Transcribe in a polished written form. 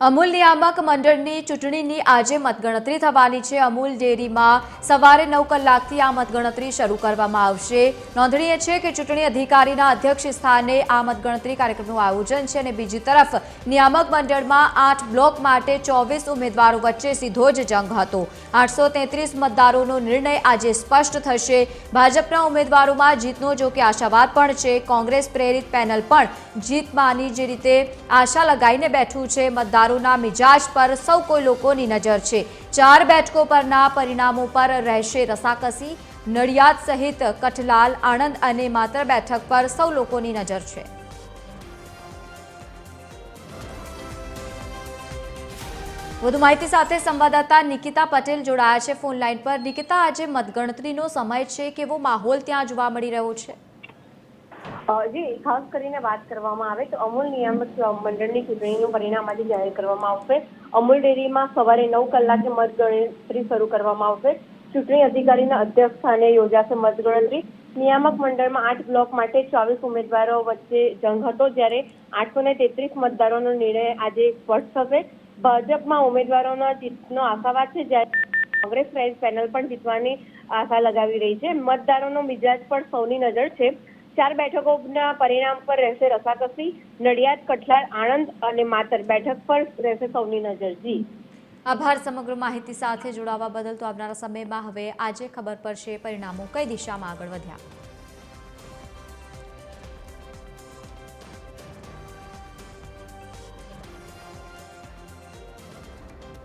અમૂલ નિયામક મંડળની ચૂંટણીની આજે મતગણતરી થવાની છે। અમૂલ ડેરીમાં સવારે 9 કલાકથી આ મતગણતરી શરૂ કરવામાં આવશે। નોંધનીય છે કે ચૂંટણી અધિકારીના અધ્યક્ષ સ્થાને આ મતગણતરી કાર્યક્રમનું આયોજન છે અને બીજી તરફ નિયામક મંડળમાં 8 બ્લોક માટે 24 ઉમેદવારો વચ્ચે સીધો જ જંગ હતો। 833 મતદારોનો નિર્ણય આજે સ્પષ્ટ થશે। ભાજપના ઉમેદવારોમાં જીતનો જો કે આશાવાદ પણ છે। કોંગ્રેસ પ્રેરિત પેનલ પણ જીત માની જે રીતે આશા લગાવીને બેઠું છે। મતદારોના મિજાજ પર સૌ કોઈ લોકોની નજર છે। 4 બેઠકો પરના પરિણામો પર રહેશે રસાકસી। નડિયાદ સહિત કઠલાલ, આણંદ અને માતર બેઠક પર સૌ લોકોની નજર છે। વધુ માહિતી સાથે સંવાદદાતા નિકિતા પટેલ જોડાયા છે ફોન લાઈન પર। નિકિતા, આજે મતગણતરીનો સમય છે, કેવો માહોલ ત્યાં જોવા મળી રહ્યો છે? જી, ખાસ કરીને વાત કરવામાં આવે તો અમૂલ નિયામક મંડળની ચૂંટણીનું પરિણામ આજે જાહેર કરવામાં આવશે। અમૂલ ડેરીમાં સવારે 9 કલાકે મતગણતરી શરૂ કરવામાં આવશે। ચૂંટણી અધિકારીના અધ્યક્ષ સ્થાને યોજાશે મતગણતરી। નિયામક મંડળમાં 8 બ્લોક માટે 24 ઉમેદવારો વચ્ચે જંગ હતો, જ્યારે 833 મતદારોનો નિર્ણય આજે સ્પષ્ટ થશે। ભાજપમાં ઉમેદવારોના જીતનો આશાવાદ છે, જ્યારે કોંગ્રેસ પેનલ પણ જીતવાની આશા લગાવી રહી છે। મતદારોનો મિજાજ પર સૌની નજર છે। 4 બેઠકોના પરિણામ પર રહેશે રસાકસી। નડિયાદ, કઠલાલ, આણંદ અને માતર બેઠક પર રહેશે સૌની નજર। જી, આભાર સમગ્ર માહિતી સાથે જોડાવા બદલ। તો આવનારા સમયમાં હવે આજે ખબર પડશે પરિણામો કઈ દિશામાં આગળ વધ્યા।